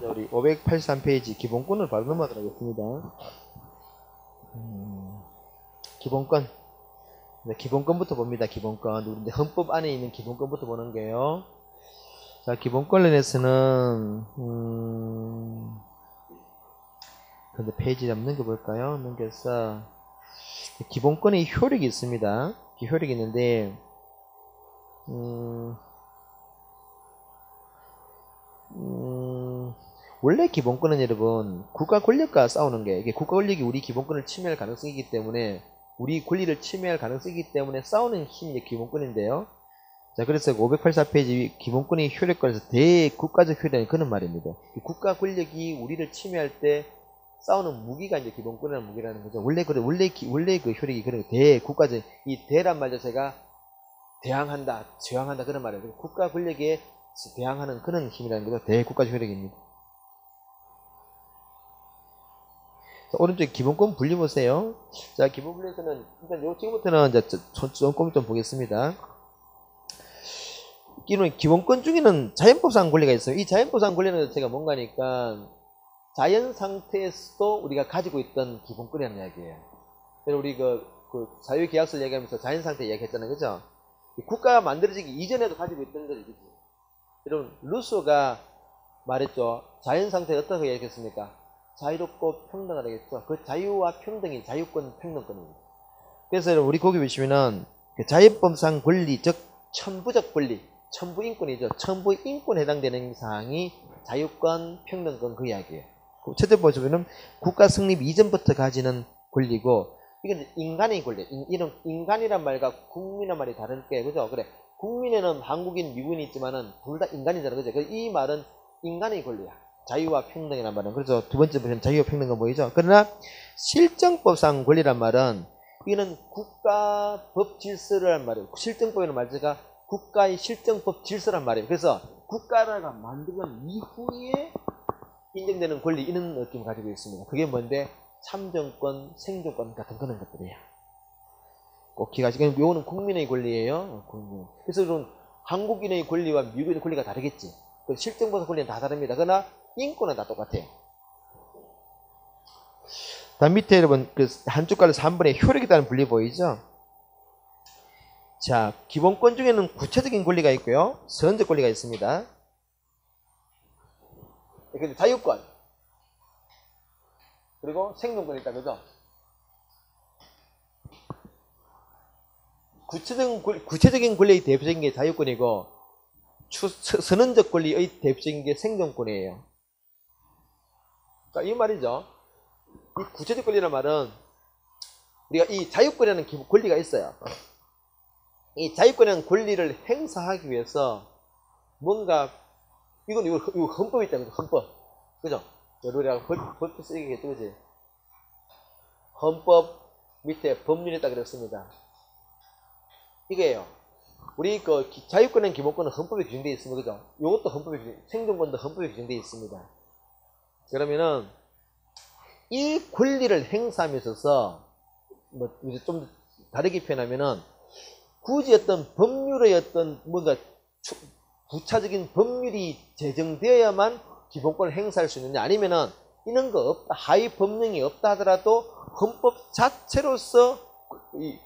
우리 583페이지 기본권을 바로 넘어가도록 하겠습니다. 기본권. 네, 기본권부터 봅니다. 기본권. 우리 헌법 안에 있는 기본권부터 보는 거예요. 자, 기본권론에서는 근데 페이지 좀 넘겨볼까요? 넘겨서 기본권의 효력이 있습니다. 효력이 있는데 원래 기본권은 여러분 국가 권력과 싸우는 게 이게 국가 권력이 우리 기본권을 침해할 가능성이 있기 때문에 우리 권리를 침해할 가능성이 있기 때문에 싸우는 힘이 기본권인데요. 자, 그래서 584페이지 기본권의 효력권에서 대국가적 효력이 그런 말입니다. 국가 권력이 우리를 침해할 때 싸우는 무기가 이제 기본권이라는 무기라는 거죠. 원래 그 효력이 그런 대국가적 이 대란 말 자체가 대항한다, 저항한다 그런 말이에요. 국가 권력에 대항하는 그런 힘이라는 거죠. 대국가적 효력입니다. 자, 오른쪽 기본권 분리 보세요. 자, 기본 분리에서는 일단 지금부터는 이제 조금 좀 보겠습니다. 기본권 중에는 자연법상 권리가 있어요. 이 자연법상 권리는 제가 뭔가니까 자연 상태에서도 우리가 가지고 있던 기본권이라는 이야기예요. 우리 그 자유계약서를 얘기하면서 자연 상태 얘기했잖아요, 그죠? 국가가 만들어지기 이전에도 가지고 있던 거죠, 그죠? 여러분 루소가 말했죠. 자연 상태 어떻게 얘기했습니까? 자유롭고 평등하다겠죠. 그 자유와 평등이 자유권, 평등권입니다. 그래서 여러분 우리 거기 보시면은 그 자연법상 권리, 즉 천부적 권리, 천부인권이죠. 천부인권에 해당되는 사항이 자유권, 평등권 그 이야기예요. 첫째 보시면은 국가 성립 이전부터 가지는 권리고 이건 인간의 권리. 이런 인간이란 말과 국민이란 말이 다를 게 그죠? 그래. 국민에는 한국인, 미국인이 있지만은 둘 다 인간이잖아요. 그죠? 이 말은 인간의 권리야. 자유와 평등이란 말은. 그래서 두 번째 보시면 자유와 평등은 보이죠? 그러나 실정법상 권리란 말은 이거는 국가 법 질서란 말이에요. 실정법이라는 말자가 국가의 실정법 질서란 말이에요. 그래서 국가가 만들어진 이후에 인정되는 권리 이런 느낌을 가지고 있습니다. 그게 뭔데? 참정권, 생존권 같은 그런 것들이에요. 꼭 기억하시고 이거는 국민의 권리예요. 국민. 그래서 좀 한국인의 권리와 미국인의 권리가 다르겠지. 실정법 권리는 다 다릅니다. 그러나 인권은 다 똑같아요. 다음 밑에 여러분 그 한쪽 갈라서 한 번에 효력에 따른 분리 보이죠? 자, 기본권 중에는 구체적인 권리가 있고요. 선적 권리가 있습니다. 그리고 자유권 그리고 생존권이 있다 그죠? 구체적인 권리의 대표적인 게 자유권이고 선언적 권리의 대표적인 게 생존권이에요. 그러니까 이 말이죠. 이 구체적 권리라는 말은 우리가 이 자유권이라는 권리가 있어요. 이 자유권이라는 권리를 행사하기 위해서 뭔가 이거 헌법이 있다는 거죠. 헌법. 그죠? 우리가 법도 쓰겠죠. 그지? 헌법 밑에 법률이 있다 그랬습니다. 이게요. 우리 그 자유권과 기본권은 헌법에 규정되어 있습니다. 그죠? 이것도 헌법에 생존권도 헌법에 규정되어 있습니다. 그러면은 이 권리를 행사함에 있어서 뭐 이제 좀 다르게 표현하면은 굳이 어떤 법률의 어떤 뭔가 부차적인 법률이 제정되어야만 기본권을 행사할 수 있느냐 아니면은 이런 거 없다 하위 법령이 없다 하더라도 헌법 자체로서 이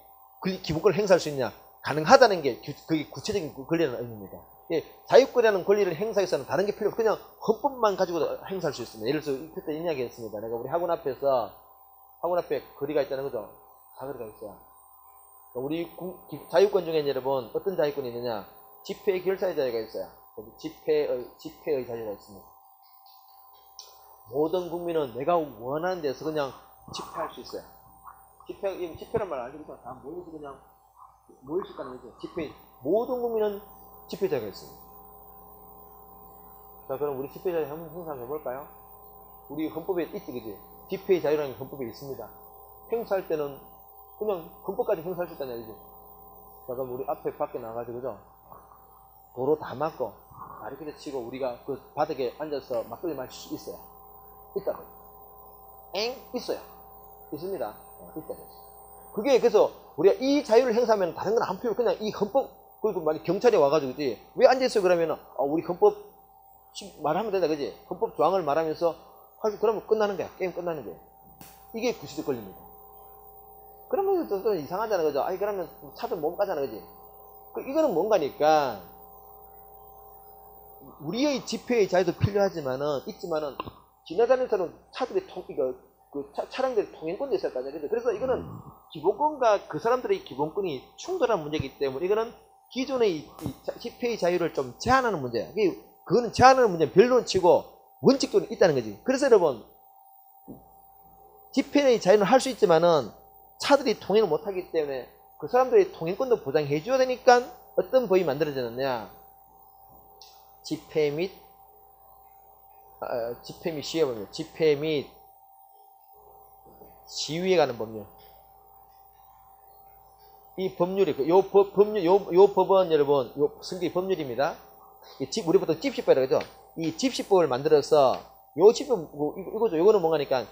기본권을 행사할 수 있느냐 가능하다는 게 그게 구체적인 권리라는 의미입니다. 예, 자유권이라는 권리를 행사해서는 다른 게 필요 없고 그냥 헌법만 가지고 행사할 수 있습니다. 예를 들어서 그때 이야기했습니다. 내가 우리 학원 앞에 거리가 있다는 거죠. 사거리가 있어요. 우리 자유권 중에 여러분 어떤 자유권이 있느냐? 집회 결사의 자유가 있어요. 집회의 자유가 있습니다. 모든 국민은 내가 원하는 데서 그냥 집회할 수 있어요. 집회란 말 아시죠? 다 모여서 그냥 모일 수 있다는 거죠. 모든 국민은 집회 자유가 있습니다. 자, 그럼 우리 집회 자유 한번 행사해볼까요? 우리 헌법에 있지, 그지? 집회의 자유라는 게 헌법에 있습니다. 행사할 때는 그냥 헌법까지 행사할 수 있다는 얘기죠. 자, 그럼 우리 앞에 밖에 나가가지고, 그죠? 도로 다 막고, 바리케이드 치고, 우리가 그 바닥에 앉아서 막걸리 마실 수 있어요. 있다고요. 있어요. 있습니다. 있다고요. 그게 그래서 우리가 이 자유를 행사하면 다른 건 안 필요. 그냥 이 헌법, 그리고 만약 경찰이 와가지고, 왜 앉아있어요? 그러면은, 우리 헌법 말하면 된다, 그지? 헌법 조항을 말하면서 그러면 끝나는 거야. 게임 끝나는 거야. 이게 구체적 권리입니다. 그러면 또 이상하잖아, 그죠? 아니 그러면 차도 못 가잖아, 그지? 이거는 뭔가니까 우리의 집회의 자유도 있지만은 지나가는 사람 차들이 차량들이 통행권도 있을 거 아니야. 그래서 이거는 기본권과 그 사람들의 기본권이 충돌한 문제이기 때문에 이거는 기존의 이 집회의 자유를 좀 제한하는 문제야. 그거는 제한하는 문제는 별로 치고 원칙적으로 있다는 거지. 그래서 여러분 집회의 자유는 할 수 있지만은 차들이 통행을 못하기 때문에 그 사람들의 통행권도 보장해 줘야 되니까 어떤 법이 만들어졌느냐. 집회 및 시위법이요. 집회 및 시위에 관한 법률. 이 법률이 요 법은 여러분 성격이 법률입니다. 우리 보통 집시법이라고 하죠. 이 집시법을 만들어서 요 집시법 이거죠. 요거는 뭔가니까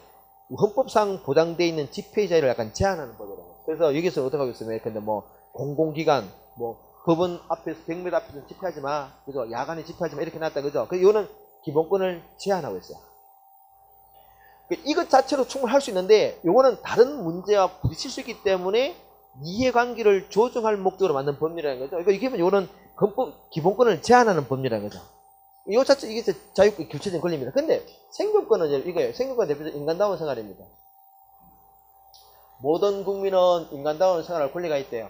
헌법상 보장되어 있는 집회의 자유를 약간 제한하는 법이라고. 그래서 여기서 어떻게 하겠어요? 근데 뭐 공공기관 법원 앞에서 100m 앞에서 집회하지 마. 그죠? 야간에 집회하지 마. 이렇게 놨다. 그죠? 이거는 기본권을 제한하고 있어요. 이것 자체로 충분히 할 수 있는데 요거는 다른 문제와 부딪힐 수 있기 때문에 이해관계를 조정할 목적으로 만든 법률이라는 거죠. 이게 요거는 기본권을 제한하는 법률이라는 거죠. 이 자체 이게 자유권 규체적인 권리입니다. 근데 생존권은 이거예요. 생존권 대표적 인간다운 생활입니다. 모든 국민은 인간다운 생활할 권리가 있대요.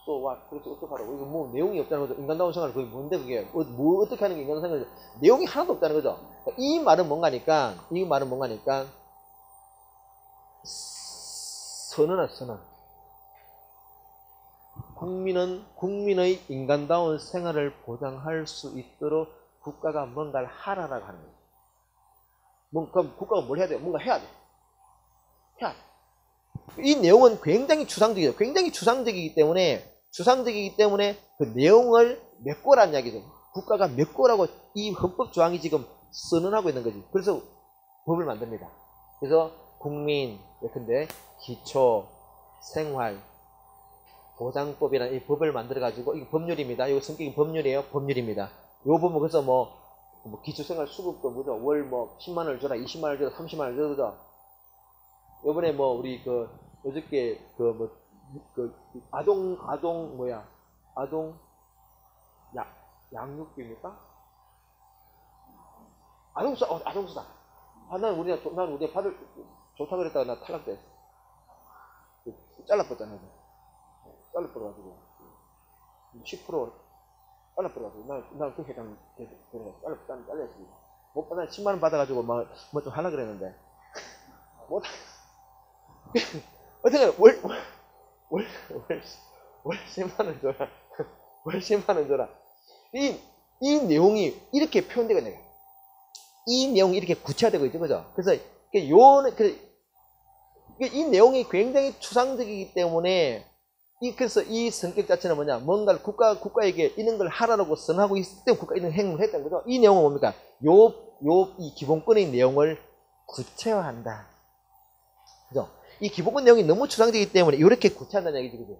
또 그렇게 어떡하라고. 이거 뭐 내용이 없다는 거죠. 인간다운 생활 그게 뭔데 그게 어떻게 하는 게 인간다운 생활이죠. 내용이 하나도 없다는 거죠. 이 말은 뭔가니까 선언. 국민의 인간다운 생활을 보장할 수 있도록 국가가 뭔가를 하라라고 하는 거예요. 그럼 국가가 뭘 해야 돼요? 뭔가 해야 돼. 이 내용은 굉장히 추상적이에요. 굉장히 추상적이기 때문에 그 내용을 메꿔라는 이야기죠. 국가가 메꿔라고 이 헌법 조항이 지금 선언하고 있는 거지. 그래서 법을 만듭니다. 그래서 국민, 예컨대 기초 생활 보장법이라는 이 법을 만들어가지고 이게 법률입니다. 이거 성격이 법률이에요. 법률입니다. 요 법은 그래서 뭐 기초생활 수급도 뭐죠? 월 10만 원을 줘라, 20만 원을 줘라, 30만 원을 줘라, 그죠? 요번에 우리 어저께 아동 양육비입니까? 아동수당. 난 우리가 받을 좋다 그랬다가 나 탈락됐어. 잘라버렸잖아. 잘라버려가지고 10% 잘라버려가지고 난 그렇게 잘렸습니다. 못 받아 10만 원 받아가지고 뭐 좀 하려 그랬는데 못. 어떻게 월 10만 원 줘라. 월 10만 원 줘라. 이 내용이 이렇게 표현되고 있는 거예요. 이 내용이 이렇게 구체화되고 있죠, 그죠? 그래서 이 내용이 굉장히 추상적이기 때문에 그래서 이 성격 자체는 뭐냐? 뭔가를 국가에게 이런 걸 하라고 선하고 있을 때 국가 이런 행동을 했다는 거죠. 이 내용은 뭡니까? 이 기본권의 내용을 구체화한다. 그죠? 이 기본권 내용이 너무 추상적이기 때문에 이렇게 구체한다는 얘기죠, 그죠?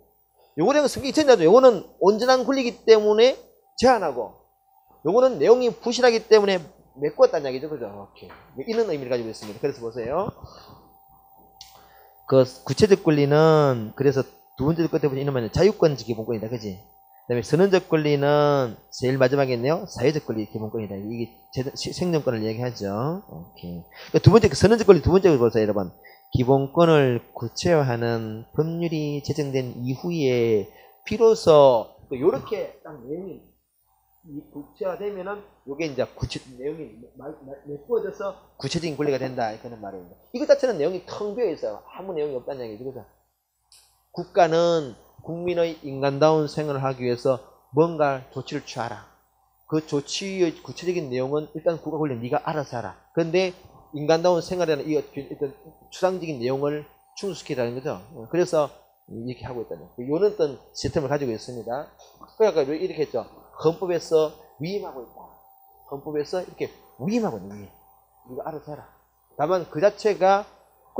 요거는 성격이 전자죠. 요거는 온전한 권리이기 때문에 제한하고, 요거는 내용이 부실하기 때문에 메꿨다는 얘기죠, 그죠? 오케이. 이런 의미를 가지고 있습니다. 그래서 보세요. 구체적 권리는 그래서 두 번째 끝에 보면 이놈은 자유권적 기본권이다, 그지? 그다음에 선언적 권리는 제일 마지막에 있네요. 사회적 권리 기본권이다. 이게 생존권을 얘기하죠. 오케이. 두 번째 선언적 권리 두 번째 보세요, 여러분. 기본권을 구체화하는 법률이 제정된 이후에 비로소 이렇게 딱 내용이 구체화되면은 요게 이제 내용이 메꿔져서 구체적인 권리가 된다 이런 말입니다. 이것 자체는 내용이 텅 비어 있어요. 아무 내용이 없다는 얘기죠, 그죠? 국가는 국민의 인간다운 생활을 하기 위해서 뭔가 조치를 취하라. 그 조치의 구체적인 내용은 일단 국가 권리 네가 알아서 하라. 그런데 인간다운 생활이라는 이 추상적인 내용을 충족시키라는 거죠. 그래서 이렇게 하고 있다는 거예요. 이런 어떤 시스템을 가지고 있습니다. 그러니까 이렇게 했죠. 헌법에서 위임하고 있다. 헌법에서 이렇게 위임하고 있는 거예요. 이거 알아서 해라. 다만 그 자체가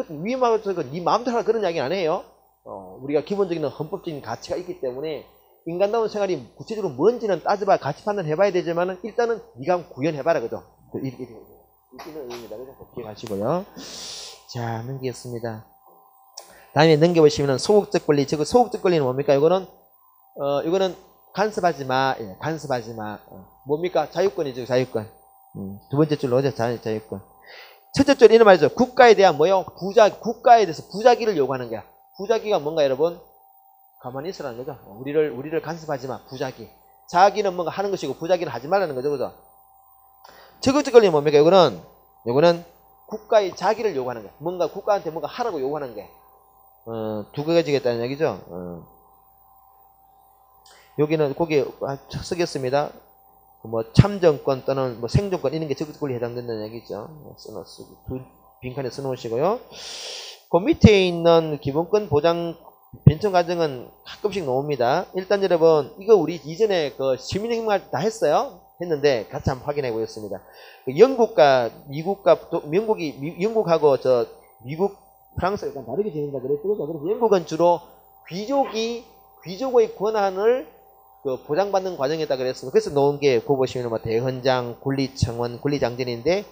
위임하고 있어서 네 마음대로 하라 그런 이야기는 안 해요. 우리가 기본적인 헌법적인 가치가 있기 때문에 인간다운 생활이 구체적으로 뭔지는 따져봐 같이 판단해봐야 되지만은 일단은 네가 한번 구현해봐라 그죠? 이는 의미입니다. 그죠? 기억하시고요. 자, 넘기겠습니다. 다음에 넘겨보시면은 소극적 권리. 즉 소극적 권리는 뭡니까? 이거는 간섭하지 마. 예, 간섭하지 마. 뭡니까? 자유권이죠, 자유권. 두 번째 줄로 오죠, 자유권. 첫째 줄 이런 말이죠. 국가에 대한 뭐요? 국가에 대해서 부자기를 요구하는 거야. 부자기가 뭔가 여러분? 가만히 있으라는 거죠. 우리를 간섭하지 마. 부자기. 자기는 뭔가 하는 것이고 부자기는 하지 말라는 거죠, 그죠? 적극적 권리는 뭡니까? 요거는 국가의 자기를 요구하는 거야. 뭔가 국가한테 뭔가 하라고 요구하는 게. 두 가지겠다는 얘기죠. 여기는 거기에 쓰겠습니다. 뭐 참정권 또는 뭐 생존권 이런 게 적극적 권리에 해당된다는 얘기죠. 두 빈칸에 써놓으시고요. 그 밑에 있는 기본권 보장 변청 과정은 가끔씩 나옵니다. 일단 여러분 이거 우리 이전에 그 시민행동할 다 했는데 같이 한번 확인해 보겠습니다. 영국과 미국과 영국하고 미국 프랑스가 약간 다르게 진행다 그랬죠. 그래서 영국은 주로 귀족의 권한을 보장받는 과정이었다 그랬습니다. 그래서 놓은 게 그거 보시면 뭐 대헌장, 군리청원, 군리장전인데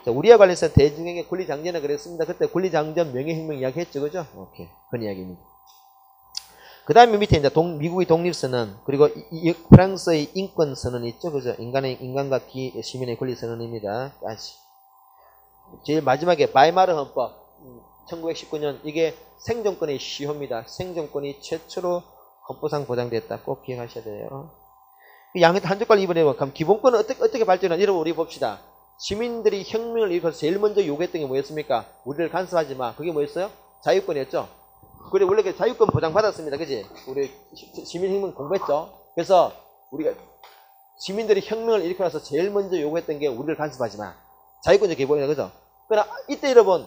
우리와 관련해서 대중에게 군리장전을 그랬습니다. 그때 군리장전 명예혁명 이야기 했죠, 그죠? 오케이, 그런 이야기입니다. 그 다음에 밑에 이제 미국의 독립선언, 그리고 프랑스의 인권선언이 있죠, 그죠? 인간과 시민의 권리선언입니다. 제일 마지막에 바이마르 헌법, 1919년, 이게 생존권의 시효입니다. 생존권이 최초로 헌법상 보장됐다. 꼭 기억하셔야 돼요. 한 젓갈 이번에 그럼 기본권은 어떻게 발전하는지 여러분 우리 봅시다. 시민들이 혁명을 일으켜서 제일 먼저 요구했던 게 뭐였습니까? 우리를 간섭하지 마. 그게 뭐였어요? 자유권이었죠. 그래 원래 자유권 보장받았습니다. 그지? 우리 시민혁명 공부했죠. 그래서 우리가 시민들이 혁명을 일으켜 나서 제일 먼저 요구했던 게 우리를 간섭하지 마. 자유권적 기본이다. 그죠? 그러나 이때 여러분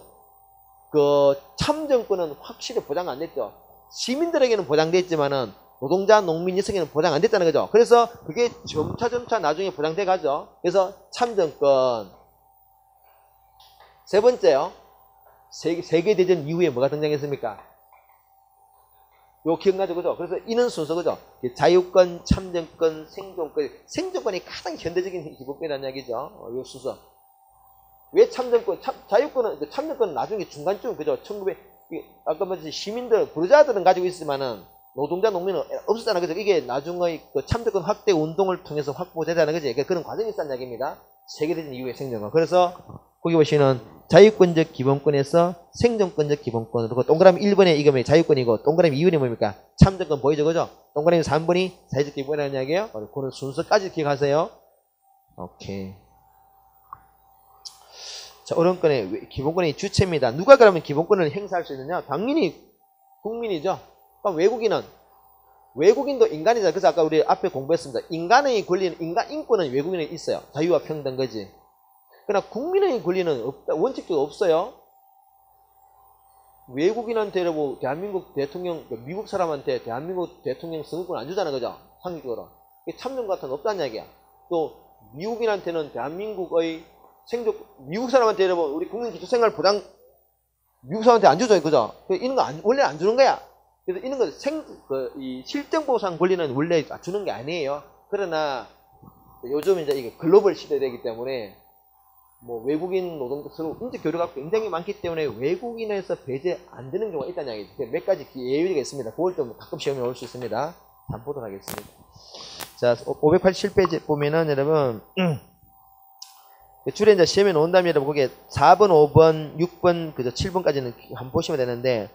그 참정권은 확실히 보장 안 됐죠. 시민들에게는 보장됐지만은 노동자, 농민, 여성에는 보장 안 됐다는 거죠. 그래서 그게 점차 나중에 보장돼 가죠. 그래서 참정권. 세 번째요. 세계대전 이후에 뭐가 등장했습니까? 요 기억나죠? 그죠? 그래서 이는 순서, 그죠? 자유권, 참정권, 생존권. 생존권이 가장 현대적인 기본권이라는 이야기죠. 요 순서. 왜 참정권, 참정권은 나중에 중간쯤, 그죠? 아까 말했듯이 시민들, 부르자들은 가지고 있지만은 노동자, 농민은 없었잖아. 그죠? 이게 나중의 그 참정권 확대 운동을 통해서 확보되다는 거지. 그러니까 그런 과정이 있었다는 이야기입니다. 세계대전 이후의 생존권. 그래서 거기 보시면 자유권적 기본권에서 생존권적 기본권으로 그리고 동그라미 1번에 이게 자유권이고 동그라미 2번이 뭡니까? 참정권 보이죠? 그죠? 동그라미 3번이 사회적 기본이라는 이야기예요. 그런 순서까지 기억하세요. 오케이. 자, 어른권의 기본권의 주체입니다. 누가 그러면 기본권을 행사할 수 있느냐? 당연히 국민이죠. 그럼 외국인도 인간이잖아. 그래서 아까 우리 앞에 공부했습니다. 인간의 권리는, 인간 인권은 외국인에 있어요. 자유와 평등 거지. 그러나 국민의 권리는 없다. 원칙적으로 없어요. 외국인한테 뭐 대한민국 대통령, 미국 사람한테 대한민국 대통령 선거권 안 주잖아. 그죠? 상식적으로. 참정 같은 거 없다는 이야기야. 또 미국인한테는 대한민국의 미국 사람한테 여러분 우리 국민 기초생활 보장 미국 사람한테 안 주죠, 그죠? 이런 거 원래 안 주는 거야. 그래서 이런 거 이 실정보상 권리는 원래 주는 게 아니에요. 그러나 요즘 이제 이게 글로벌 시대되기 때문에 뭐 외국인 노동자 서로 인적 교류가 굉장히 많기 때문에 외국인에서 배제 안 되는 경우가 있다는 이야기죠. 몇 가지 예외가 있습니다. 그걸 좀 가끔 시험에 올 수 있습니다. 한번 보도록 하겠습니다. 자, 587페이지 보면은 여러분. 줄에 이제 시험에 놓은다면 여러분 거기에 4번, 5번, 6번, 그저 7번까지는 한번 보시면 되는데,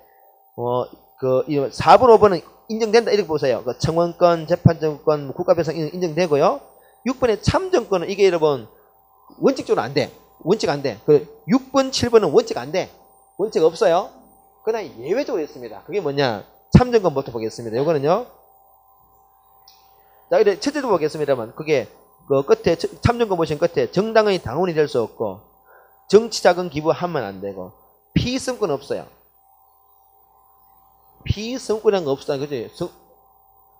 4번, 5번은 인정된다 이렇게 보세요. 그 청원권, 재판정권, 국가배상 인정되고요. 6번의 참정권은 이게 여러분 원칙적으로 안 돼. 원칙 안 돼. 6번, 7번은 원칙 안 돼. 원칙 없어요. 그러나 예외적으로 있습니다. 그게 뭐냐? 참정권부터 보겠습니다. 이거는요. 자, 이제 첫째도 보겠습니다만 그게 그 끝에 참정권 보시면 끝에 정당의 당원이 될 수 없고 정치자금 기부하면 안 되고 피선권 없어요. 피선권이라는 거 없어. 그죠?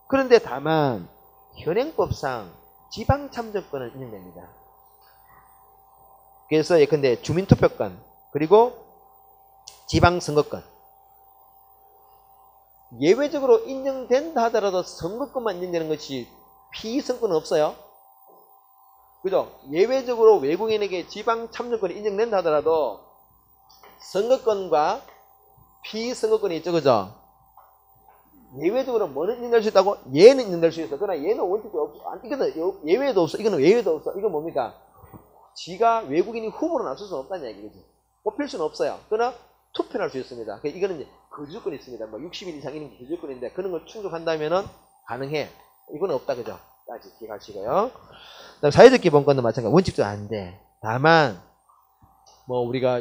그런데 다만 현행법상 지방참정권은 인정됩니다. 그래서 예컨대 주민투표권 그리고 지방선거권 예외적으로 인정된다 하더라도 선거권만 인정되는 것이 피선거는 없어요. 그죠? 예외적으로 외국인에게 지방 참정권이 인정된다 하더라도 선거권과 피선거권이 있죠. 그죠? 예외적으로 뭐는 인정될 수 있다고? 얘는 인정될 수 있어. 그러나 얘는 원칙도 없어. 이거는 예외도 없어. 이거는 예외도 없어. 이건 뭡니까? 지가 외국인이 후보로 나설 수는 없다는 얘기지. 뽑힐 수는 없어요. 그러나 투표를 할 수 있습니다. 이거는 이제 거주권이 있습니다. 뭐 60일 이상 있는 거주권인데 그런 걸 충족한다면은 가능해. 이거는 없다. 그죠? 까지 기억하시고요. 그다음 사회적 기본권도 마찬가지. 원칙도 안 돼. 다만 뭐 우리가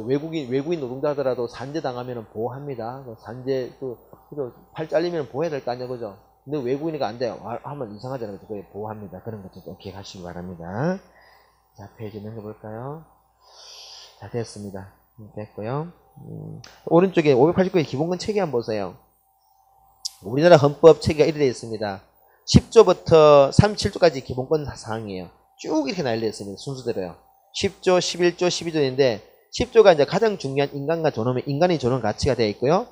외국인 노동자 하더라도 산재 당하면은 보호합니다. 산재 팔 잘리면 보호해야 될 거 아니야, 그죠? 근데 외국인이가 안 돼요. 하면 이상하잖아요. 그죠? 보호합니다. 그런 것도 기억하시기 바랍니다. 자, 페이지 넘겨볼까요? 자, 됐습니다. 됐고요. 오른쪽에 589의 기본권 체계 한번 보세요. 우리나라 헌법 체계가 이렇게 되어 있습니다. 10조부터 37조까지 기본권 사항이에요. 쭉 이렇게 나열되어 있습니다. 순서대로요. 10조, 11조, 12조인데 10조가 이제 가장 중요한 인간과 존엄의 인간의 존엄 가치가 되어 있고요.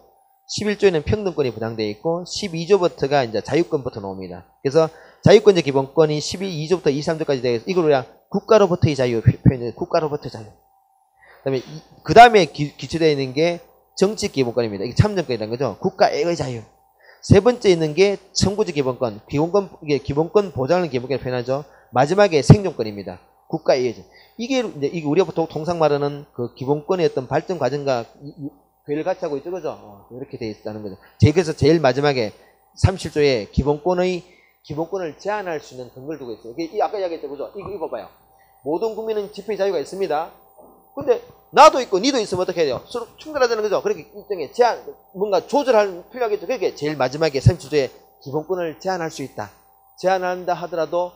11조에는 평등권이 부당되어 있고 12조부터가 이제 자유권부터 나옵니다. 그래서 자유권적 기본권이 12조부터 23조까지 되어 있어서 이걸 우리가 국가로부터의 자유 표현을 국가로부터의 자유. 그 다음에 기초되어 있는 게 정치 기본권입니다. 이게 참정권이라는 거죠. 국가의 자유. 세 번째 있는 게 선구적 기본권, 이게 기본권 보장하는 기본권을 표현하죠. 마지막에 생존권입니다. 국가의 자유. 이게 우리가 보통 통상 말하는 그 기본권의 어떤 발전 과정과 괴를 같이 하고 있죠, 그죠? 이렇게 되어 있다는 거죠. 그래서 제일 마지막에 37조에 기본권을 제한할 수 있는 근거를 두고 있어요. 이게 아까 이야기했죠, 그죠? 이거 봐봐요. 모든 국민은 집회 자유가 있습니다. 근데 나도 있고 니도 있으면 어떻게 해야 돼요? 서로 충돌하자는 거죠. 그렇게 일종의 뭔가 조절할 필요하겠죠. 그렇게 제일 마지막에 37조에 기본권을 제한할 수 있다. 제한한다 하더라도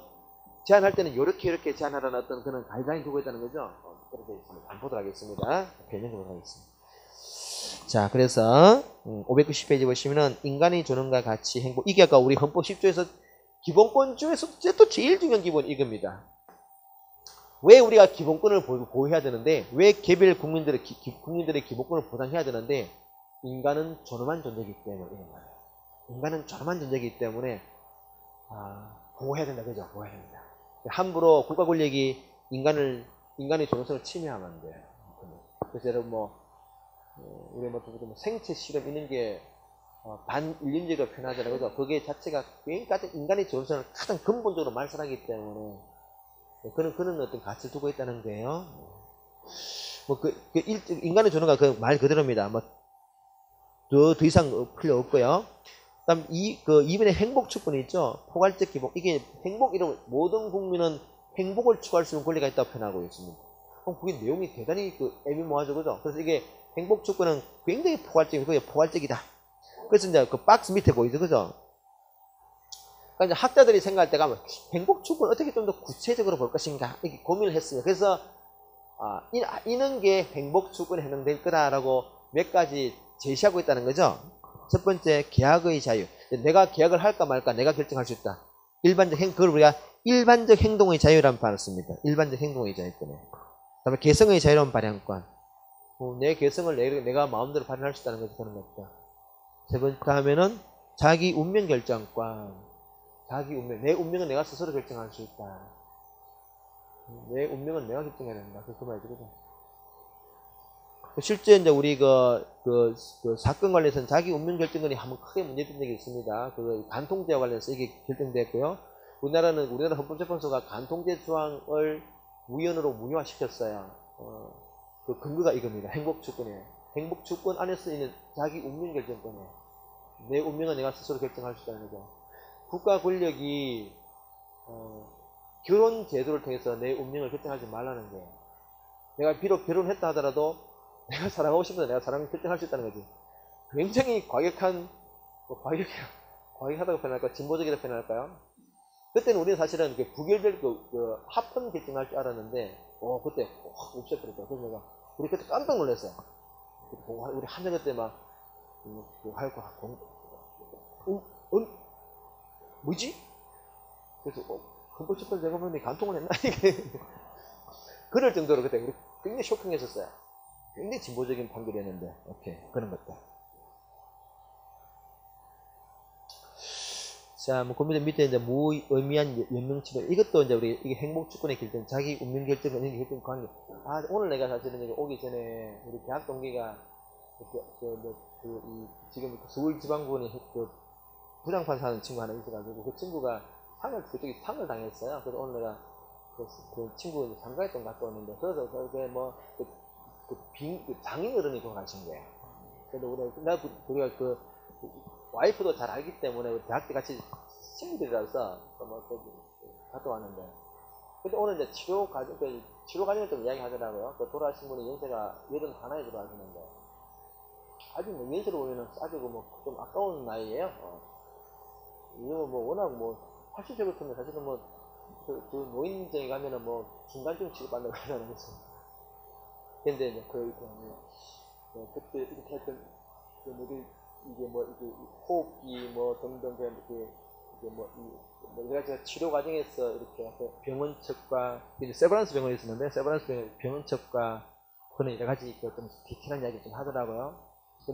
제한할 때는 이렇게 제한하라는 어떤 그런 가이드라인 두고 있다는 거죠. 그렇게 있습니다. 한번 보도록 하겠습니다. 변형으로 하겠습니다. 자, 그래서 590페이지 보시면은 인간의 존엄과 가치, 행복. 이게 아까 우리 헌법 10조에서 기본권 중에서 또 제일 중요한 기본 이겁니다. 왜 우리가 기본권을 보호해야 되는데, 왜 개별 국민들의 기본권을 보장해야 되는데, 인간은 존엄한 존재이기 때문에 이런 말이에요. 인간은 존엄한 존재이기 때문에 보호해야 된다, 그죠? 보호해야 된다. 함부로 국가 권력이 인간의 존엄성을 침해하면 안 돼요. 그래서 여러분 우리 생체 실험 있는 게 반인륜적으로 표현하잖아요, 그죠? 그게 자체가 인간의 존엄성을 가장 근본적으로 말살하기 때문에 그런 어떤 가치를 두고 있다는 거예요. 인간의 존엄과 그 말 그대로입니다. 더 이상 필요 없고요. 그다음 이번에 행복 축권이 있죠. 포괄적 기본. 이게 행복 이런 모든 국민은 행복을 추구할 수 있는 권리가 있다고 표현하고 있습니다. 그럼 그게 내용이 대단히 애매모호하죠, 그죠? 그래서 이게 행복 축권은 굉장히 그게 포괄적이다. 그래서 이제 그 박스 밑에 보이죠, 그죠? 그러니까 이제 학자들이 생각할 때 가면 행복 축권 어떻게 좀 더 구체적으로 볼 것인가 이렇게 고민을 했습니다. 그래서 이런 게 행복 축권에 해당될 거다라고 몇 가지 제시하고 있다는 거죠. 첫 번째, 계약의 자유. 내가 계약을 할까 말까 내가 결정할 수 있다. 그걸 우리가 일반적 행동의 자유라는 말을 씁니다. 일반적 행동의 자유권에. 그다음에 개성의 자유로운 발현권. 내 개성을 내가 마음대로 발현할 수 있다는 것이 그런 것이다. 세 번째 하면은 자기 운명 결정권. 자기 운명. 내 운명은 내가 스스로 결정할 수 있다. 내 운명은 내가 결정해야 된다. 그 말이죠, 그죠? 실제 이제 우리 그 사건 관련해서는 자기 운명 결정권이 한번 크게 문제된 적이 있습니다. 간통죄와 관련해서 이게 결정됐고요. 우리나라 헌법재판소가 간통죄 조항을 우연으로 무효화시켰어요. 그 근거가 이겁니다. 행복주권이에요. 행복주권 안에서 있는 자기 운명 결정권이에요. 내 운명은 내가 스스로 결정할 수 있다는 거죠. 국가 권력이 결혼 제도를 통해서 내 운명을 결정하지 말라는 거예요. 내가 비록 결혼했다 하더라도 내가 사랑하고 싶어서 내가 사랑을 결정할 수 있다는 거지. 굉장히 과격하다고 표현할까요? 진보적이라고 표현할까요? 그때는 우리는 사실은 부결될 합헌 결정할 줄 알았는데, 그때 확 없애버렸다. 그래서 우리 그때 깜짝 놀랐어요. 우리 한정 그때 뭐지? 그래서 헌법재판소 내가 보니 간통을 했나? 그럴 정도로 그때 우리 굉장히 쇼킹했었어요. 굉장히 진보적인 판결이었는데, 오케이, 그런 것들. 자, 뭐, 그 밑에 이제 무의미한 연명치료. 이것도 이제 우리, 이게 행복주권의 결정, 자기 운명 결정, 이런 결정 관계. 아, 오늘 내가 사실은 여기 오기 전에 우리 대학 동기가, 지금 서울지방법원에 부장판 사는 친구 하나 있어가지고, 그 친구가 그쪽에 상을 당했어요. 그래서 오늘 내가 그 친구 장가했던 갔다 왔는데, 그래서 그게 뭐, 장인어른이 돌아가신 거예요. 그래서 우리가 와이프도 잘 알기 때문에 우리 대학 때 같이 친구들이라서 갔다 왔는데, 근데 오늘 이제 치료 과정을 좀 이야기 하더라고요. 돌아가신 분이 연세가 81에 돌아가셨는데, 아직 뭐 연세로 보면은 아주 뭐 좀 아까운 나이에요. 이거 뭐 워낙 뭐 80세 같으면 사실은 뭐 노인정에 가면은 뭐 중간쯤 취급받는 거잖아요. 그래서. 근데 이제 그때 이렇게 했던 이게 호흡기 뭐 등등 여러 가지 치료 과정에서 이렇게 병원 측과 세브란스 병원에 있었는데 세브란스 병원 측과 그런 여러 가지 좀 디테일한 이야기 좀 하더라고요.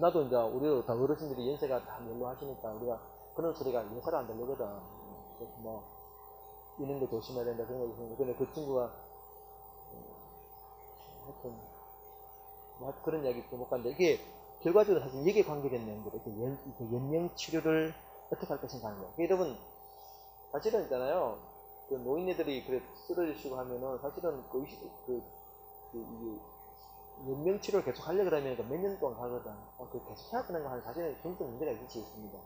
나도 이제 우리도 다 어르신들이 연세가 다 연로하시니까 우리가 그런 소리가 예사로 안 들리거든. 그래서 뭐 이런 거 조심해야 된다 그런 거 있었는데, 근데 그 친구가 하여튼 뭐 그런 이야기 좀 못 갔는데, 이게 결과적으로 사실 여기에 관계된 내용들, 이렇게 연명 치료를 어떻게 할 것인가 하는 거예요. 여러분, 사실은 있잖아요. 그 노인네들이 그래 쓰러지시고 하면은 사실은 연명 치료를 계속 하려고 그러면 몇 년 동안 하거든. 계속 해야 되는 거 하는 사실은 굉장히 문제가 있습니다.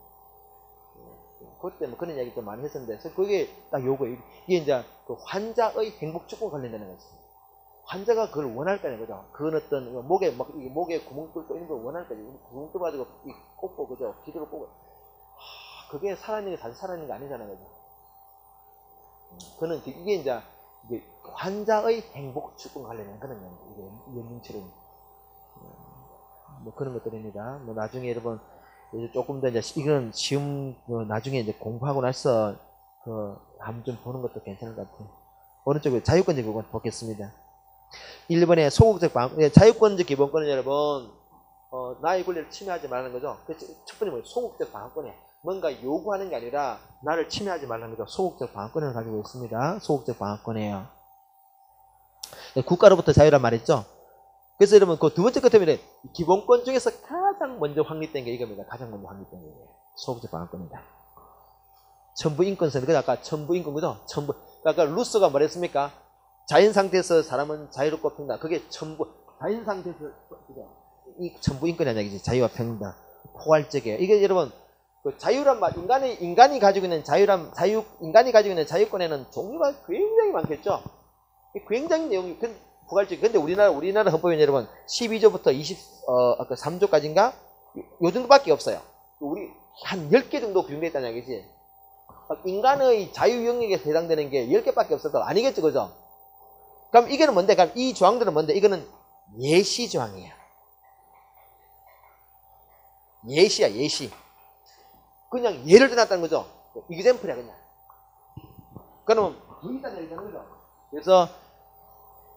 그때 뭐 그런 이야기 좀 많이 했었는데, 그래서 그게 딱 요거, 이게 이제 그 환자의 행복 축과 관련되는 거죠. 환자가 그걸 원할 거는 거죠. 그건 어떤 목에 구멍 뚫고 이런 걸 원할 거죠. 구멍 뚫어가지고 꽂고 그죠. 기도를 꽂고. 그게 살아있는 게 다시 살아있는 게 아니잖아요, 그죠. 그는 이게 이제 환자의 행복 축과 관련된 그런 연명치료. 뭐 그런 것들입니다. 뭐 나중에 여러분 조금 더 이제 이건 시험 나중에 이제 공부하고 나서 한번 좀 보는 것도 괜찮을 것 같아요. 오른쪽에 자유권적 부분 보겠습니다. 1번에 소극적 자유권적 기본권은 여러분 나의 권리를 침해하지 말라는 거죠. 첫 번째 뭐예요? 소극적 방어권이에요. 뭔가 요구하는 게 아니라 나를 침해하지 말라는 거죠. 소극적 방어권을 가지고 있습니다. 소극적 방어권이에요. 국가로부터 자유란 말했죠. 그래서 여러분 그 두 번째 같으면 기본권 중에서 가장 먼저 확립된 게 이겁니다. 가장 먼저 확립된 게 소극적 방어권입니다. 천부인권선, 그 아까 천부인권 그죠? 아까 루소가 뭐랬습니까? 자연 상태에서 사람은 자유롭고 평등. 그게 자연 상태에서 이 천부인권이라는 얘기지. 자유와 평등. 포괄적이에요. 이게 여러분 그 자유란 말, 인간이 가지고 있는 인간이 가지고 있는 자유권에는 종류가 굉장히 많겠죠. 굉장히 내용이 포괄적. 근데 우리나라 헌법에는 여러분 12조부터 아까 3조까지인가 요 정도밖에 없어요. 우리 한 10개 정도 규정되어 있다는 얘기지. 인간의 자유 영역에 해당되는 게 10개밖에 없어서 아니겠죠, 그죠? 그럼 이게는 뭔데? 그럼 이 조항들은 뭔데? 이거는 예시 조항이에요. 예시야, 예시. 그냥 예를 들어놨다는 거죠. 이그샘플이야, 그냥. 그러면 더 있다는 얘기잖아요, 그죠? 그래서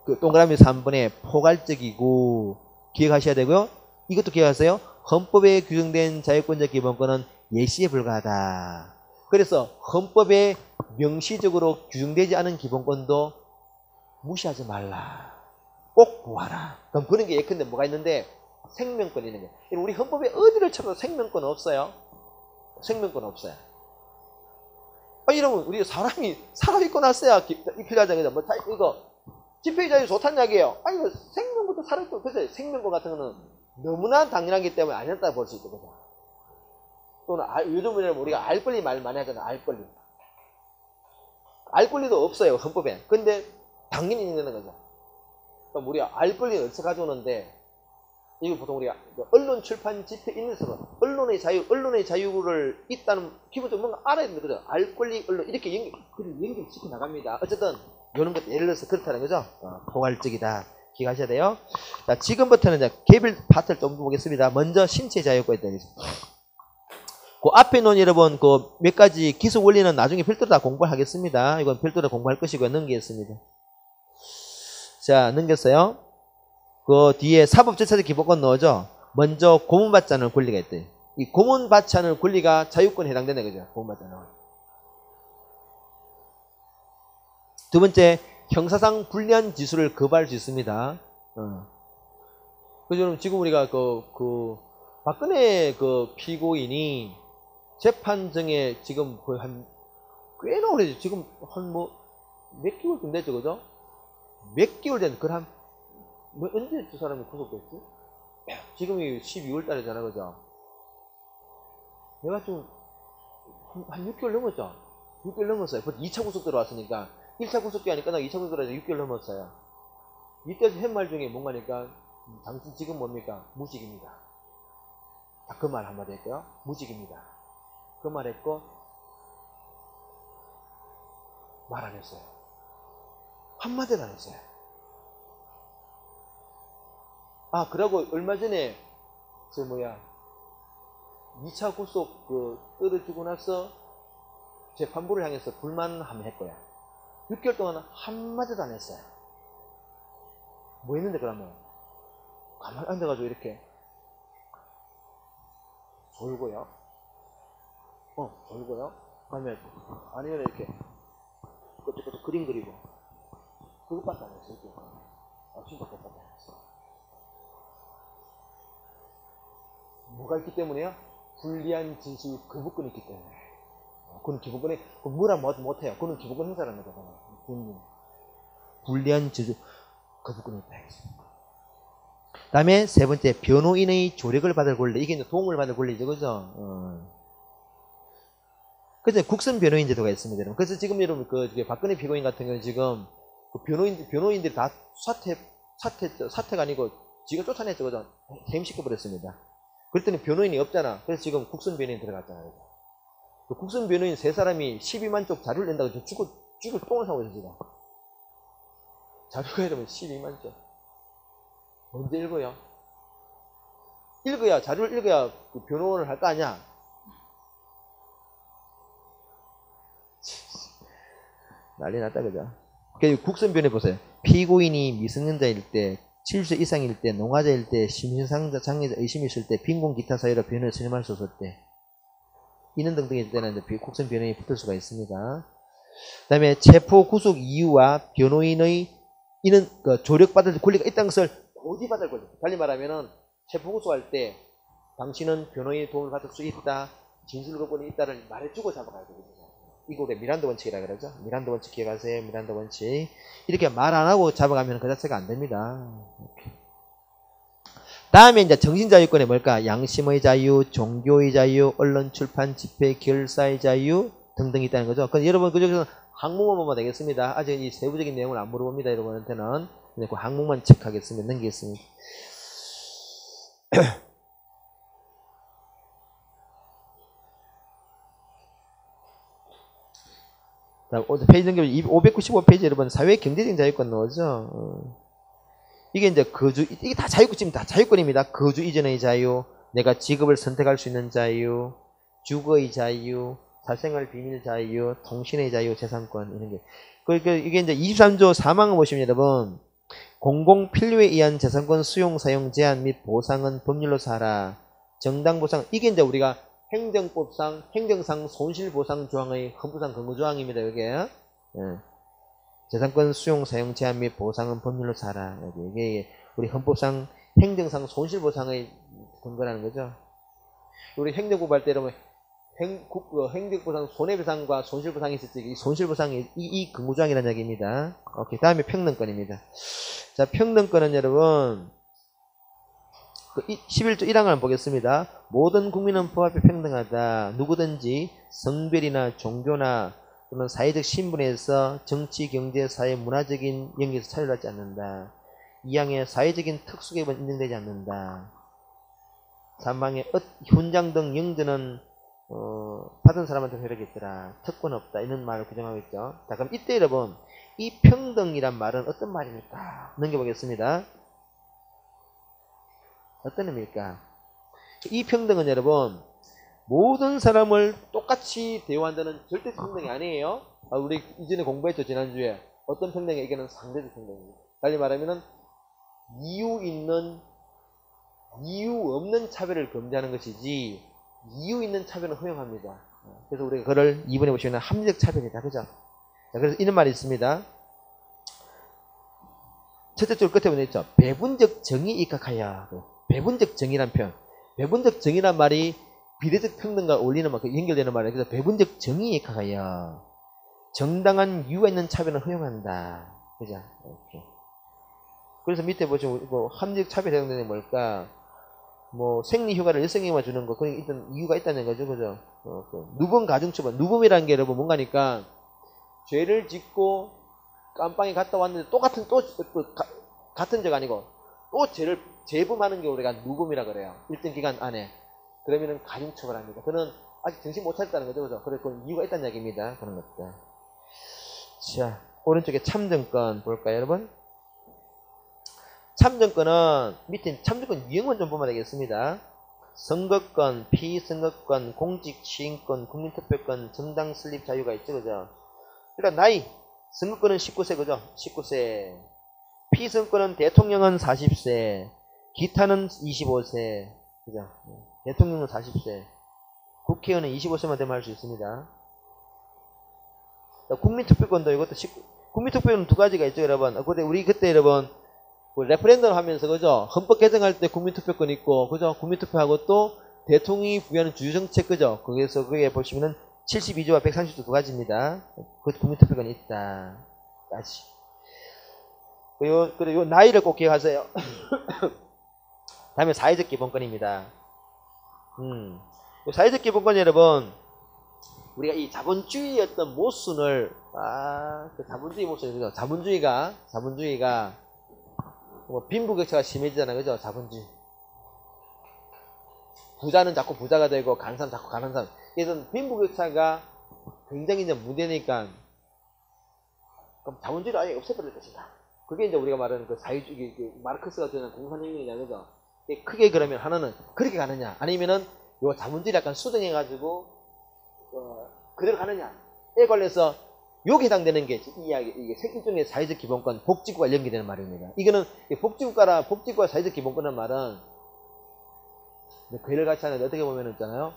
그 동그라미 3번에 포괄적이고 기억하셔야 되고요. 이것도 기억하세요. 헌법에 규정된 자유권적 기본권은 예시에 불과하다. 그래서 헌법에 명시적으로 규정되지 않은 기본권도 무시하지 말라. 꼭 보아라. 그럼 그런 게 예컨대 뭐가 있는데 생명권이 있는 거예요. 우리 헌법에 어디를 찾아도 생명권 없어요. 생명권 없어요. 이러면 우리 사람이 살아있고 났어야 필요하잖아요. 뭐 이거 집회의 자유 좋다는 이야기예요. 이거 생명부터 살아있고, 그래서 생명권 같은 거는 너무나 당연하기 때문에 아니었다 볼 수 있거든요. 또는 요즘은 우리가 알 권리 말 많이 하잖아요. 알 권리. 알 권리도 없어요, 헌법에. 근데 당연히 있는 거죠. 그럼 우리가 알 권리는 어디서 가져오는데, 이거 보통 우리가 언론, 출판, 집회, 인터넷으로 언론의 자유를 있다는 기본적으로 뭔가 알아야 되는 거죠. 알 권리, 언론 이렇게 연결시켜 나갑니다. 어쨌든 이런 것 예를 들어서 그렇다는 거죠. 포괄적이다. 기억하셔야 돼요. 자, 지금부터는 이제 개별 파트를 좀 보겠습니다. 먼저 신체 자유권에 대해서. 그 앞에 놓은 여러분 그 몇 가지 기술 원리는 나중에 별도로 다 공부하겠습니다. 이건 별도로 공부할 것이고요. 넘기겠습니다. 자, 넘겼어요. 그 뒤에 사법절차적 기본권 넣어죠. 먼저 고문받지 않을 권리가 있대요. 이 고문받지 않을 권리가 자유권에 해당되는 거죠. 고문받지 않을. 두 번째, 형사상 불리한 지수를 거부할 수 있습니다. 그죠? 지금 우리가 박근혜 피고인이 재판정에 지금 거의 꽤나 오래죠. 지금 몇 개월쯤 됐죠, 그죠? 몇 개월 된, 언제 두 사람이 구속됐지? 지금이 12월 달이잖아, 그죠? 내가 좀, 한 6개월 넘었죠? 6개월 넘었어요. 벌써 2차 구속 들어왔으니까. 1차 구속기한이 끝나고 2차 구속 들어와서 6개월 넘었어요. 이때 한 말 중에 뭔가니까, 당신 지금 뭡니까? 무직입니다. 그 말 한마디 했고요. 무직입니다. 그 말 했고, 말 안 했어요. 한마디도 안 했어요. 그러고 얼마 전에, 2차 구속 떨어지고 나서 재판부를 향해서 불만함을 했고요. 6개월 동안 한마디도 안 했어요. 뭐 했는데 그러면? 가만히 앉아가지고 이렇게 졸고요. 졸고요. 아니면 이렇게 그것도 그림 그리고 그것밖에 안 했어요. 진짜 그것밖에 안 했어요. 뭐가 있기 때문에요? 불리한 진술 거부권이 있기 때문에. 그는 기본권에 뭐라 못해요. 그는 기본권 행사라는 거잖아요. 불리한 진술 거부권이 있다. 다음에 세 번째, 변호인의 조력을 받을 권리. 이게 이제 도움을 받을 권리죠, 그죠? 그래서 국선 변호인 제도가 있습니다, 여러분. 그래서 지금 여러분 박근혜 피고인 같은 경우는 지금 변호인들이 다 사퇴가 아니고 지가 쫓아냈죠, 그죠? 해임시켜버렸습니다. 그랬더니 변호인이 없잖아. 그래서 지금 국선 변호인 들어갔잖아요. 국선 변호인 세 사람이 12만 쪽 자료를 낸다고 지금 죽을 똥을 사고 있어, 지금. 자료가 이러면 12만 쪽. 언제 읽어요? 자료를 읽어야 변호원을 할 거 아니야? 난리 났다, 그죠? 국선 변호인 보세요. 피고인이 미성년자일 때, 70세 이상일 때, 농화자일 때, 심신상자, 장애자, 의심이 있을 때, 빈곤 기타 사유로 변호를 선임할 수 없을 때, 이는 등등일 때는 국선 변호인이 붙을 수가 있습니다. 그 다음에 체포 구속 이유와 변호인의 이는 조력받을 권리가 있다는 것을 고지받을 권리. 달리 말하면은 체포 구속할 때 당신은 변호인의 도움을 받을 수 있다, 진술 거부권이 있다를 말해주고 잡아가야 되거든요. 이거 우리가 미란다 원칙이라 그러죠. 미란다 원칙 기억하세요. 미란다 원칙. 이렇게 말 안 하고 잡아가면 그 자체가 안 됩니다. 다음에 이제 정신자유권이 뭘까? 양심의 자유, 종교의 자유, 언론, 출판, 집회, 결사의 자유 등등이 있다는 거죠. 그래서 여러분 그중에서 항목만 보면 되겠습니다. 아직 이 세부적인 내용을 안 물어봅니다. 여러분한테는 그 항목만 체크하겠습니다. 넘기겠습니다. 페이지 넘겨 595페이지 여러분 사회 경제적인 자유권 나오죠. 이게 이제 이게 다 지금 다 자유권입니다. 거주 이전의 자유, 내가 직업을 선택할 수 있는 자유, 주거의 자유, 사생활 비밀 자유, 통신의 자유, 재산권 이런 게. 이게 이제 23조 4항을 보시면 여러분 공공 필요에 의한 재산권 수용 사용 제한 및 보상은 법률로 하라. 정당 보상 이게 이제 우리가 행정법상 행정상 손실보상 조항의 헌법상 근거 조항입니다. 이게 재산권 수용 사용 제한 및 보상은 법률로 하라. 이게 우리 헌법상 행정상 손실보상의 근거라는 거죠. 우리 행정법 할 때 여러분 행정보상 손해배상과 손실보상이 있을 때 이 손실보상이 이 근거 조항이라는 얘기입니다. 오케이. 다음에 평등권입니다. 자, 평등권은 여러분 11조 1항을 한번 보겠습니다. 모든 국민은 법 앞에 평등하다. 누구든지 성별이나 종교나 또는 사회적 신분에서 정치, 경제, 사회, 문화적인 영역에서 차별받지 않는다. 2항에 사회적인 특수계급은 인정되지 않는다. 3항에 훈장 등 영전은 받은 사람한테 효력이 있더라. 특권 없다. 이런 말을 규정하고 있죠. 자, 그럼 이때 여러분 이 평등이란 말은 어떤 말입니까? 넘겨보겠습니다. 어떤 의미일까? 이 평등은 여러분 모든 사람을 똑같이 대우한다는 절대 평등이 아니에요. 우리 이전에 공부했죠. 지난주에. 어떤 평등의 얘기는 상대적 평등입니다. 달리 말하면은 이유 없는 차별을 금지하는 것이지 이유 있는 차별은 허용합니다. 그래서 우리가 그걸 2번에 보시면 합리적 차별이다. 그죠? 자, 그래서 이런 말이 있습니다. 첫째 줄 끝에 보면 있죠. 배분적 정의에 입각하여. 배분적 정의란 표현. 배분적 정의란 말이 비례적 평등과 어울리는 말, 연결되는 말이에요. 그래서 배분적 정의에 입각하여 정당한 이유가 있는 차별은 허용한다. 그죠? 이렇게. 그래서 밑에 보시면 뭐 합리적 차별 해당되는 게 뭘까? 뭐 생리휴가를 여성에게만 주는 거, 그게 일단 이유가 있다는 거죠, 그죠? 누범 가중처벌, 누범이라는 게 여러분 뭔가니까 죄를 짓고 깜빵에 갔다 왔는데 똑같은 같은 죄가 아니고 또 죄를 재범하는 게 우리가 누범이라 그래요. 일정 기간 안에. 그러면은 가중처벌합니다. 그는 아직 정신 못 차렸다는 거죠, 그죠? 그래, 그 이유가 있다는 얘기입니다. 그런 것들. 자, 오른쪽에 참정권 볼까요, 여러분? 참정권은 밑에 참정권 유형만 좀 보면 되겠습니다. 선거권, 피선거권, 공직시행권, 국민투표권, 정당 설립 자유가 있죠, 그죠? 일단 나이, 선거권은 19세, 그죠? 19세. 피선거권은 대통령은 40세, 기타는 25세, 그죠? 대통령은 40세, 국회의원은 25세만 되면 할 수 있습니다. 국민투표권도 이것도 국민투표는 두 가지가 있죠, 여러분. 근데 우리 그때 여러분 레퍼런덤 하면서 그죠? 헌법 개정할 때 국민투표권 있고 그죠? 국민투표하고 또 대통령이 부여하는 주요정책 그죠? 거기서 그게 보시면은 72조와 130조 두 가지입니다. 그 국민투표권이 있다. 까지. 그리고 요 나이를 꼭 기억하세요. 다음에 사회적 기본권입니다. 사회적 기본권 여러분, 우리가 이 자본주의의 어떤 모순을 그 자본주의 모순이죠. 자본주의가 뭐 빈부격차가 심해지잖아요, 그죠? 자본주의. 부자는 자꾸 부자가 되고 가난한 사람 자꾸 가난한 사람. 그래서 빈부격차가 굉장히 이제 문제니까 그럼 자본주의를 아예 없애버릴 것이다. 그게 이제 우리가 말하는 그 사회주의, 그 마르크스가 주는 공산혁명이냐, 그죠? 크게 그러면 하나는 그렇게 가느냐, 아니면은 요 자본주의를 약간 수정해가지고 그대로 가느냐에 관련해서 여기 해당되는 게 이 이야기, 이게 일종의 사회적 기본권, 복지국과 연계되는 말입니다. 이거는 복지국과 사회적 기본권이라는 말은 괴를 같이 하는데 어떻게 보면 있잖아요.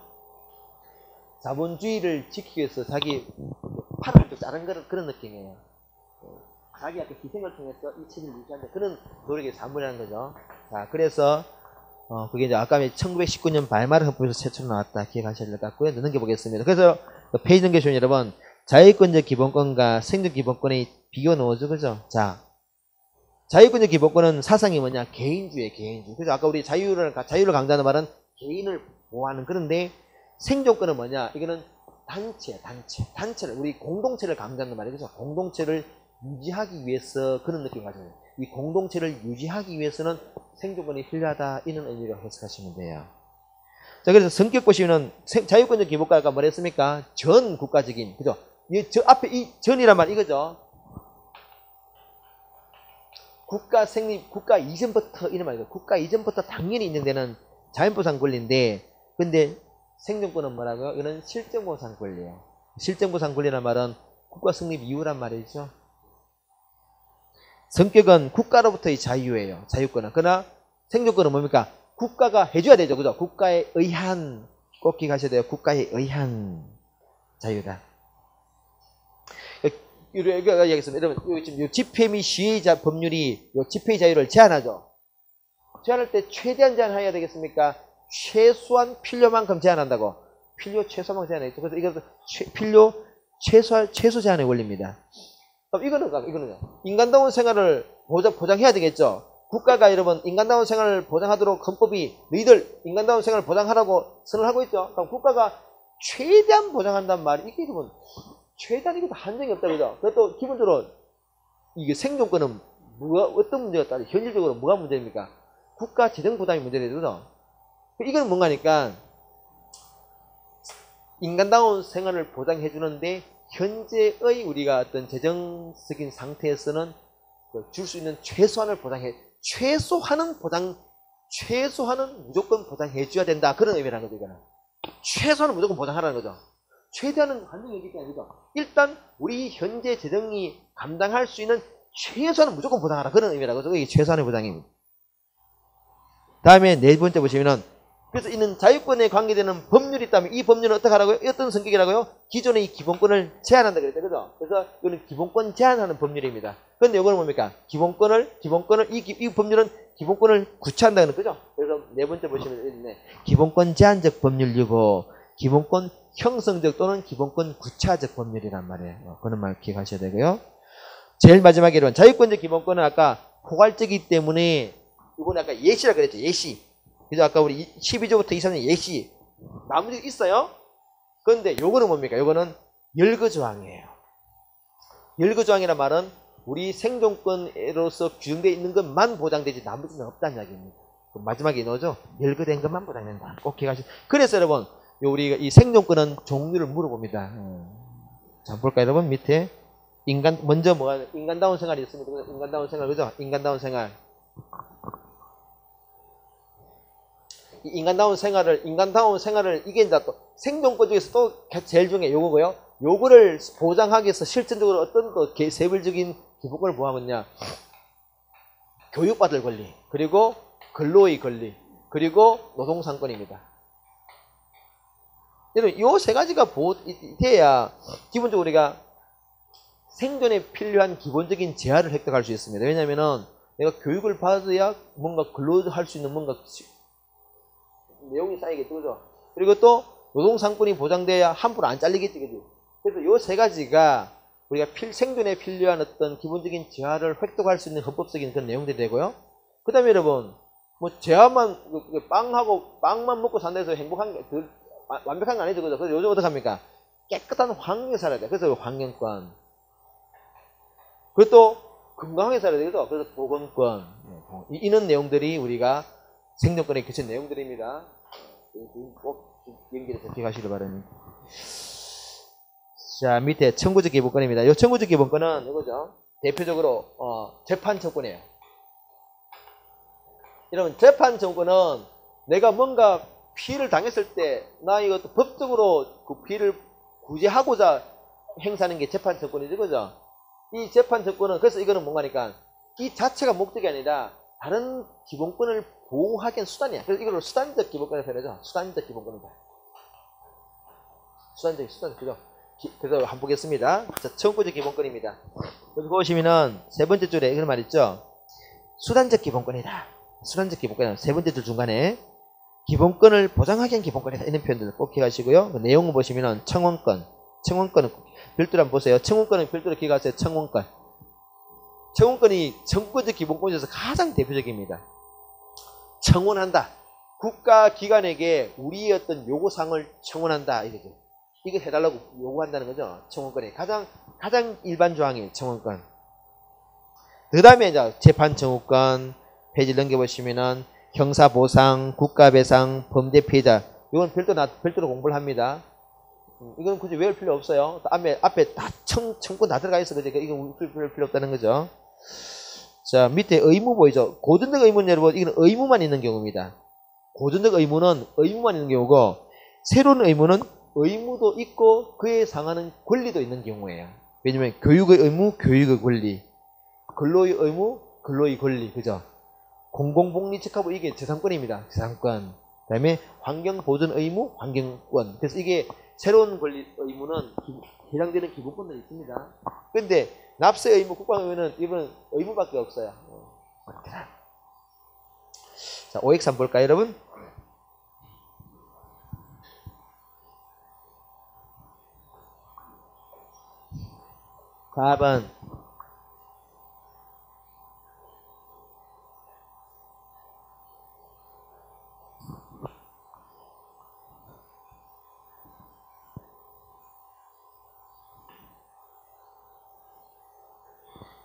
자본주의를 지키기 위해서 자기 팔을 한쪽 자른 그런 느낌이에요. 자기 약간 희생을 통해서 이 체제를 유지하는 그런 노력의 산물이라는 거죠. 자, 그래서 그게 이제 아까 1919년 발마르 헌법에서 최초로 나왔다. 기억하셔야 될 것 같고요. 넘겨보겠습니다. 그래서 페이지 넘겨주시면 여러분, 자유권적 기본권과 생존 기본권의 비교 넣어줘, 그죠? 자, 자유권적 기본권은 사상이 뭐냐? 개인주의, 개인주의. 그래서 아까 우리 자유를 강조하는 말은 개인을 보호하는 그런데 생존권은 뭐냐? 이거는 단체를, 우리 공동체를 강조하는 말이죠. 그죠? 공동체를 유지하기 위해서 그런 느낌을 가져요. 이 공동체를 유지하기 위해서는 생존권이 필요하다. 이런 의미로 해석하시면 돼요. 자, 그래서 성격 보시면은 자유권적 기본권가 뭐라 했습니까? 전 국가적인, 그죠? 저 앞에 이 전이란 말 이거죠. 국가 생립, 국가 이전부터 이런 말이죠. 국가 이전부터 당연히 인정되는 자연보상 권리인데, 근데 생존권은 뭐라고요? 이거는 실정보상 권리예요. 실정보상 권리란 말은 국가 성립 이유란 말이죠. 성격은 국가로부터의 자유예요. 자유권은. 그러나 생존권은 뭡니까? 국가가 해줘야 되죠. 그죠? 국가에 의한, 꼭 기억하셔야 돼요. 국가에 의한 자유다. 여기가 얘기했습니다. 여러분, 지금 집회 및 시위자 법률이 집회의 자유를 제한하죠. 제한할 때 최대한 제한해야 되겠습니까? 최소한 필요만큼 제한한다고. 필요 최소만큼 제한했죠. 그래서 이것은 필요 최소 제한의 원리입니다. 그럼 이거는요. 인간다운 생활을 보장해야 되겠죠. 국가가 여러분 인간다운 생활을 보장하도록 헌법이 너희들 인간다운 생활을 보장하라고 선을 하고 있죠. 그럼 국가가 최대한 보장한단 말이 이게 여러분 최대한 이것도 한정이 없다 그죠. 그것도 기본적으로 이게 생존권은 어떤 문제가 따라 현실적으로 뭐가 문제입니까? 국가 재정 부담이 문제되죠. 그죠? 이건 뭔가니까 인간다운 생활을 보장해 주는데 현재의 우리가 어떤 재정적인 상태에서는 줄 수 있는 최소한을 최소한은 무조건 보장해 줘야 된다. 그런 의미라는 거죠. 이거는. 최소한은 무조건 보장하라는 거죠. 최대한은 한정이 있기 때문에 일단 우리 현재 재정이 감당할 수 있는 최소한은 무조건 보장하라. 그런 의미라는 거죠. 이게 최소한의 보장입니다. 다음에 네 번째 보시면은 그래서 이는 자유권에 관계되는 법률이 있다면 이 법률은 어떻게 하라고요? 어떤 성격이라고요? 기존의 이 기본권을 제한한다 그랬죠. 그죠? 그래서 이거는 기본권 제한하는 법률입니다. 근데 이거는 뭡니까? 기본권을 이 법률은 기본권을 구체한다는 거죠. 그래서 네 번째 보시면 있네. 기본권 제한적 법률이고 기본권 형성적 또는 기본권 구체화적 법률이란 말이에요. 그런 말 기억하셔야 되고요. 제일 마지막에 이런 자유권적 기본권은 아까 포괄적이기 때문에 이건 아까 예시라 그랬죠. 예시. 그래서 아까 우리 12조부터 23년 예시 나머지 있어요. 그런데 요거는 뭡니까? 요거는 열거조항이에요. 열거조항이란 말은 우리 생존권으로서 규정되어 있는 것만 보장되지 나머지는 없다는 이야기입니다. 마지막에 넣어줘. 열거된 것만 보장된다. 꼭 기억하시고. 그래서 여러분 우리가 이 생존권은 종류를 물어봅니다. 자 볼까요 여러분? 밑에 먼저 뭐가 인간다운 생활이 있습니다. 인간다운 생활 그죠? 인간다운 생활. 이 인간다운 생활을 이게 이제 또 생존권 중에서 또 제일 중에 요거고요. 요거를 보장하기 위해서 실질적으로 어떤 또 세부적인 기본권을 보호하느냐. 교육받을 권리, 그리고 근로의 권리, 그리고 노동상권입니다. 여러분 요 세 가지가 보호돼야 기본적으로 우리가 생존에 필요한 기본적인 재화를 획득할 수 있습니다. 왜냐면은 내가 교육을 받아야 뭔가 근로할 수 있는 뭔가 내용이 쌓이겠죠. 그죠? 그리고 또 노동상권이 보장돼야 함부로 안 잘리겠지. 그죠? 그래서 요 세 가지가 우리가 생존에 필요한 어떤 기본적인 재화를 획득할 수 있는 헌법적인 그런 내용들이 되고요. 그 다음에 여러분, 뭐 재화만, 빵만 먹고 산다 해서 행복한 게, 완벽한 거 아니죠. 그죠? 그래서 요즘 어떡합니까? 깨끗한 환경에 살아야 돼. 그래서 환경권. 그리고 또 건강하게 살아야 되죠. 그래서 보건권. 이런 내용들이 우리가 생존권에 겹친 내용들입니다. 꼭 연결해서 기억하시길 바랍니다. 자, 밑에 청구적 기본권입니다. 이 청구적 기본권은 이거죠. 대표적으로 재판청구권이에요. 여러분 재판청구는 내가 뭔가 피해를 당했을 때 나 이것도 법적으로 그 피해를 구제하고자 행사하는 게 재판청구권이죠. 그죠? 이 재판청구는 그래서 이거는 뭔가니까 이 자체가 목적이 아니라 다른 기본권을 보호하기 위한 수단이야. 그래서 이걸 수단적 기본권을 표현하죠. 수단적 기본권이다. 수단적, 그죠? 그래서 한번 보겠습니다. 자, 청구적 기본권입니다. 여기 보시면은 세 번째 줄에 이런 말 있죠. 수단적 기본권이다. 수단적 기본권은 세 번째 줄 중간에 기본권을 보장하기 위한 기본권이다. 이런 표현들 꼭 기억하시고요. 그 내용을 보시면은 청원권은 별도로 한번 보세요. 청원권은 별도로 기억하세요. 청원권이 청구적 기본권 중에서 가장 대표적입니다. 청원한다. 국가기관에게 우리의 어떤 요구사항을 청원한다. 이거죠. 이거 해달라고 요구한다는 거죠. 청원권이 가장 일반 조항이에요. 청원권. 그 다음에 이제 재판청구권 페이지를 넘겨보시면은 형사보상, 국가배상, 범죄 피해자. 이건 별도로 공부를 합니다. 이건 굳이 외울 필요 없어요. 앞에 다 청구 다 들어가 있어. 그러니까 이건 외울 필요 없다는 거죠. 자, 밑에 의무 보이죠? 고전적 의무는 여러분, 이건 의무만 있는 경우입니다. 고전적 의무는 의무만 있는 경우고, 새로운 의무는 의무도 있고, 그에 상하는 권리도 있는 경우예요. 왜냐면, 교육의 의무, 교육의 권리. 근로의 의무, 근로의 권리. 그죠? 공공복리책하고 이게 재산권입니다. 재산권. 그 다음에 환경보전 의무, 환경권. 그래서 이게 새로운 권리, 의무는 해당되는 기본권들이 있습니다. 근데 납세 의무, 국방 의무는 이번 의무밖에 없어요. 자, OX 한번 볼까요, 여러분? 답은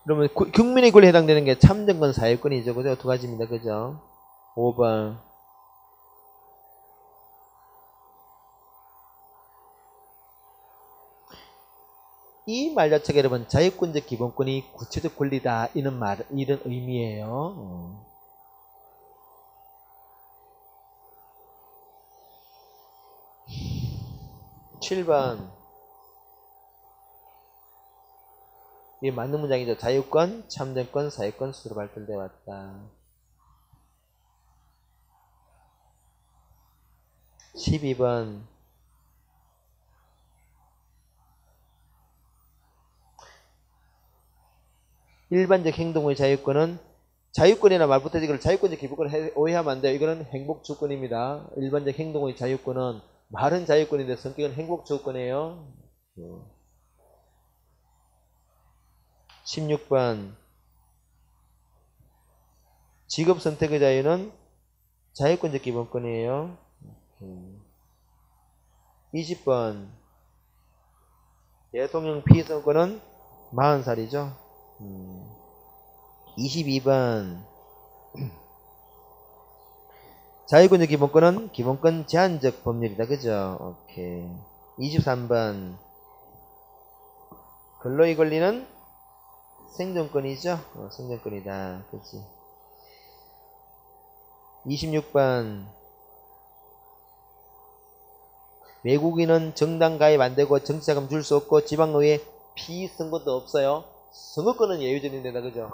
그러면 국민의 권리에 해당되는 게 참정권, 사회권이죠. 그죠? 두 가지입니다. 그죠? 5번. 이 말 자체가 여러분 자유권적 기본권이 구체적 권리다 이런 의미예요. 7번. 이게 맞는 문장이죠. 자유권, 참정권, 사회권 스스로 발달되어 왔다. 12번. 일반적 행동의 자유권은 자유권이나 말부터지기를 자유권적 기본권을 오해하면 안 돼요. 이거는 행복주권입니다. 일반적 행동의 자유권은 말은 자유권인데 성격은 행복주권이에요. 16번 직업 선택의 자유는 자유권적 기본권이에요. 20번 대통령 피선거는 40살이죠. 22번 자유권적 기본권은 기본권 제한적 법률이다. 그죠? 오케이. 23번 근로의 권리는 생존권이죠. 생존권이다. 그치? 26번 외국인은 정당 가입 안 되고 정치자금 줄 수 없고 지방의회 피선거도 없어요. 선거권은 예외적인 데다. 그죠?